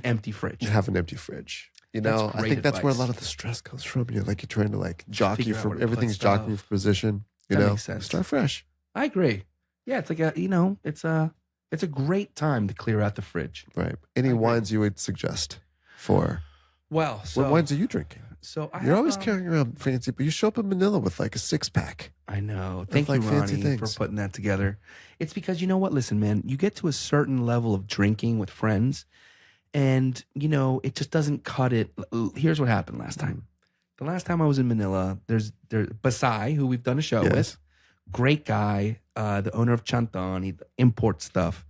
empty fridge. have an empty fridge. You know, That's I great think that's where a advice. lot of the stress comes from. You're trying to jockey Figure out for where to everything's put stuff. jockeying for position. You That know, makes sense. start fresh. I agree. Yeah, it's like it's a great time to clear out the fridge. Right. Any agree. wines you would suggest for? Well, so What wines are you drinking? So I You're have, always carrying around fancy, but you show up in Manila with a 6-pack. I know. Thank like you, fancy Ronnie, for things. putting that together. It's because you know what? Listen, man, you get to a certain level of drinking with friends, and it just doesn't cut it. Here's what happened last time. The last time I was in Manila, there's Basai, who we've done a show Yes. with, great guy, the owner of Chanton. He imports stuff.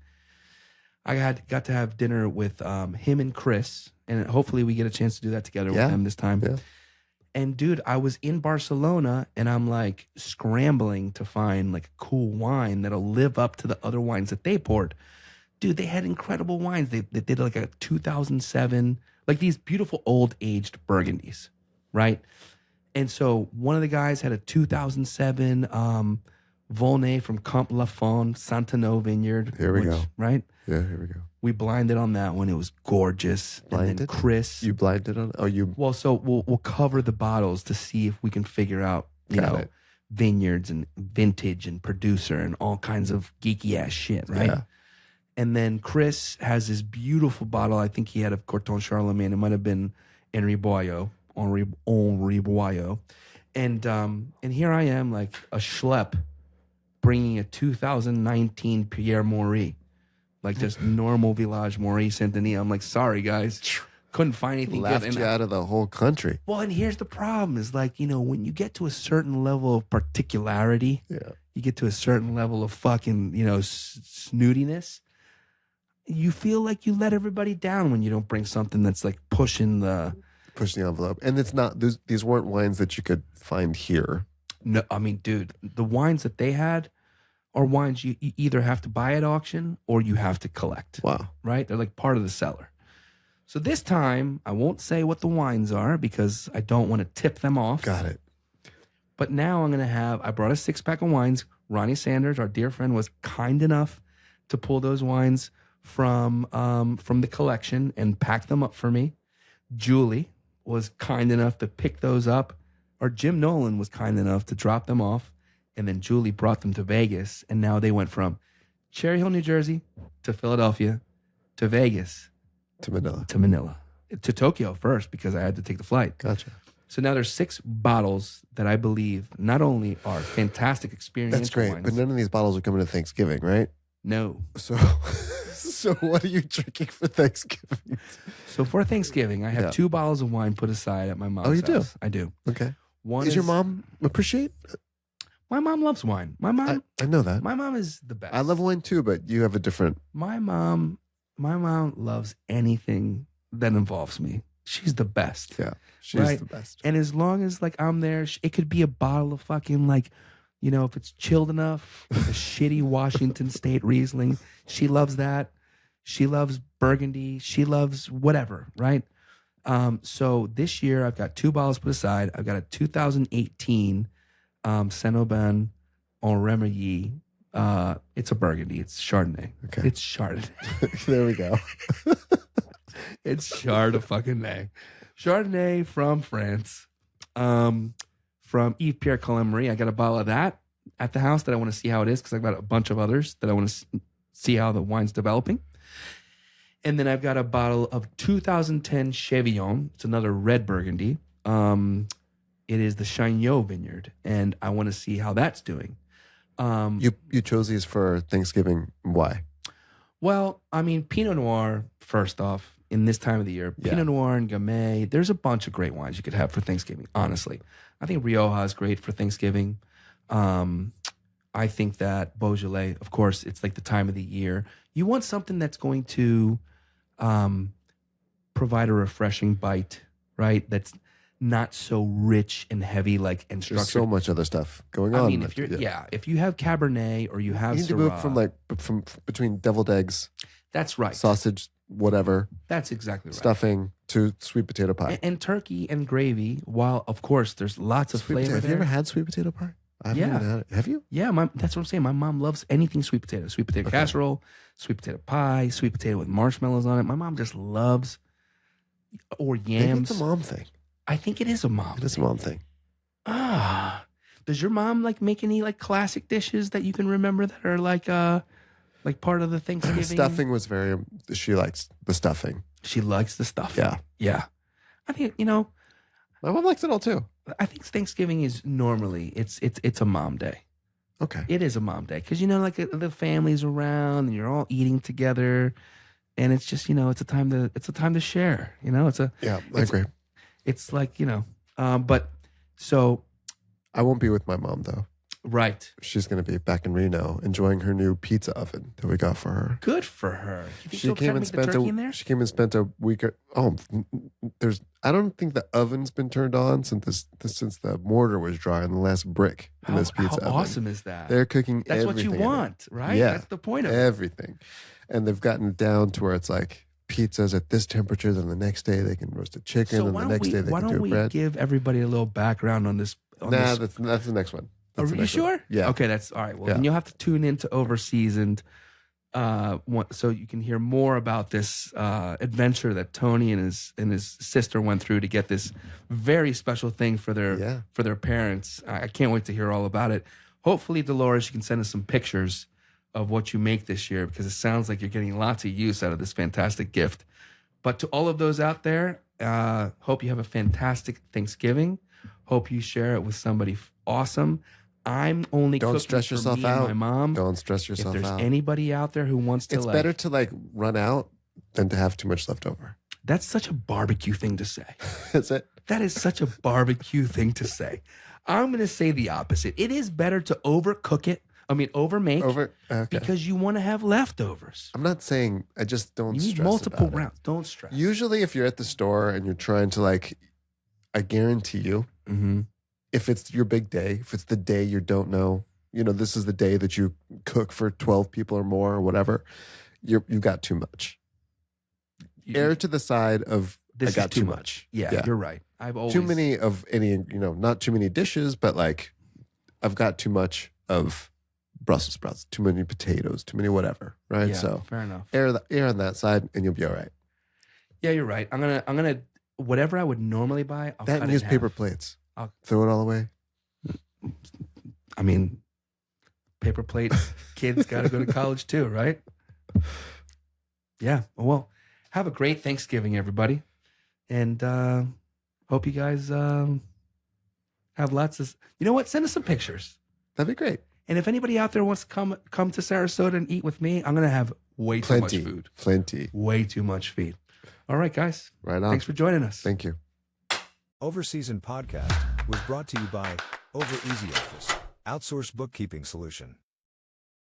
I got to have dinner with him and Chris, and hopefully we get a chance to do that together Yeah. with him this time. Yeah. And dude, I was in Barcelona, and I'm scrambling to find a cool wine that'll live up to the other wines that they poured. Dude, they had incredible wines. They did a 2007, these beautiful old aged Burgundies, right? And so one of the guys had a 2007 Volnay from Camp Lafon, Santano Vineyard. Here we go. Right? Yeah, here we go. We blinded on that one. It was gorgeous. And then Blinded? Chris. You blinded on? Oh, you. Well, so we'll cover the bottles to see if we can figure out, Got it. vineyards and vintage and producer and all kinds of geeky ass shit, right? Yeah. And then Chris has this beautiful bottle. I think he had of Corton Charlemagne. It might have been Henri Boyo. And here I am, a schlep, bringing a 2019 Pierre Maury, just normal Village Maury Saint Denis. I'm like, sorry guys, couldn't find anything Laughed good. you out of the whole country. Well, and here's the problem: is when you get to a certain level of particularity, Yeah. you get to a certain level of fucking snootiness. You feel like you let everybody down when you don't bring something that's pushing the. Push the envelope. And it's not, these weren't wines that you could find here. No, I mean, dude, the wines that they had are wines you either have to buy at auction or you have to collect. Wow. Right? They're part of the cellar. So this time, I won't say what the wines are because I don't want to tip them off. Got it. But now I brought a 6-pack of wines. Ronnie Sanders, our dear friend, was kind enough to pull those wines from the collection and pack them up for me. Julie was kind enough to pick those up, or Jim Nolan was kind enough to drop them off, and then Julie brought them to Vegas, and now they went from Cherry Hill, New Jersey, to Philadelphia, to Vegas, To Manila. to Tokyo first because I had to take the flight. Gotcha. So now there's 6 bottles that I believe not only are fantastic experiential That's great. wines. But none of these bottles are coming to Thanksgiving, right? No. So, so what are you drinking for Thanksgiving? So for Thanksgiving, I have Yeah. 2 bottles of wine put aside at my mom's Oh, you do? house. I do. Okay. One Does your mom appreciate? My mom loves wine. My mom I know that. my mom is the best. I love wine too, but you have a different. My mom loves anything that involves me. She's the best. Yeah, she's Right. the best. And as long as I'm there, it could be a bottle of fucking if it's chilled enough, a shitty Washington State Riesling. She loves that. She loves Burgundy. She loves whatever, right? So this year I've got 2 bottles put aside. I've got a 2018 Saint-Aubin en Remeilly. It's a Burgundy. It's Chardonnay. Okay. It's Chardonnay. There we go. It's Chardonnay. Chardonnay from France. From Yves Pierre Culinary. I got a bottle of that at the house that I want to see how it is because I've got a bunch of others that I want to see how the wine's developing. And then I've got a bottle of 2010 Chevillon. It's another red Burgundy. It is the Chagnot Vineyard, and I want to see how that's doing. You chose these for Thanksgiving. Why? Well, I mean, Pinot Noir, first off, in this time of the year, Yeah. Pinot Noir and Gamay, there's a bunch of great wines you could have for Thanksgiving, honestly. I think Rioja is great for Thanksgiving. I think that Beaujolais, of course, it's the time of the year. You want something that's going to provide a refreshing bite, right? That's not so rich and heavy and There's structured. so much other stuff going on. I mean, if you have Cabernet or you have you need to move Syrah, from from between deviled eggs, that's right. sausage, whatever. That's exactly right. Stuffing to sweet potato pie. And turkey and gravy, while of course there's lots of flavor Have there. you ever had sweet potato pie? I haven't even had it. Have you? Yeah, that's what I'm saying. My mom loves anything sweet potato. Sweet potato casserole, sweet potato pie, sweet potato with marshmallows on it. My mom just loves, or yams. Maybe it's a mom thing. I think it is a mom It is a mom thing. Does your mom like make any like classic dishes that you can remember that are like part of the Thanksgiving? Stuffing was very, she likes the stuffing. She likes the stuffing. Yeah. I think, my mom likes it all too. I think Thanksgiving is normally, it's a mom day. Okay. It is a mom day. Cause like the family's around and you're all eating together and it's just, it's a time to share, I agree. It's like, but so. I won't be with my mom though. Right. She's going to be back in Reno enjoying her new pizza oven that we got for her. Good for her. She came and spent a week. I don't think the oven's been turned on since the mortar was dry on the last brick in this pizza oven. How awesome is that? They're cooking That's everything. That's what you want, right? Yeah. That's the point of it. Everything. And they've gotten it down to where it's like pizzas at this temperature, then the next day they can roast a chicken, So and the next day they can do a bread. Why don't we give everybody a little background on this? That's the next one. Are you sure? Yeah. Okay, that's all right. Well, then you'll have to tune in to OverSeasoned so you can hear more about this adventure that Tony and his sister went through to get this very special thing for their parents. I can't wait to hear all about it. Hopefully, Dolores, you can send us some pictures of what you make this year because it sounds like you're getting lots of use out of this fantastic gift. But to all of those out there, hope you have a fantastic Thanksgiving. Hope you share it with somebody awesome. I'm only Don't cooking stress for yourself me out. and my mom. Don't stress yourself If out. there's anybody out there who wants to, it's better to run out than to have too much left over. That's such a barbecue thing to say. Is it? That is such a barbecue thing to say. I'm going to say the opposite. It is better to overmake because you want to have leftovers. I'm not saying I just don't You need stress multiple about it. rounds. Don't stress. Usually if you're at the store and you're trying to I guarantee you, if it's your big day, if it's the day you don't know, this is the day that you cook for 12 people or more or whatever, you've got too much. Err to the side of This I got is too too much. Yeah, you're right. I've always too many of any, not too many dishes, but I've got too much of Brussels sprouts, too many potatoes, too many whatever, right? Yeah, So fair enough. Err on that side, and you'll be all right. Yeah, you're right. I'm gonna whatever I would normally buy. I'll That cut and it use in paper half. plates. I'll- Throw it all away. I mean, paper plates. Kids got to go to college too, right? Yeah. Well, have a great Thanksgiving, everybody, and hope you guys have lots of. You know what? Send us some pictures. That'd be great. And if anybody out there wants to come to Sarasota and eat with me, I'm gonna have way too much food. Plenty. Way too much food. All right, guys. Right on. Thanks for joining us. Thank you. OverSeasoned Podcast was brought to you by OverEasy Office, outsourced bookkeeping solution.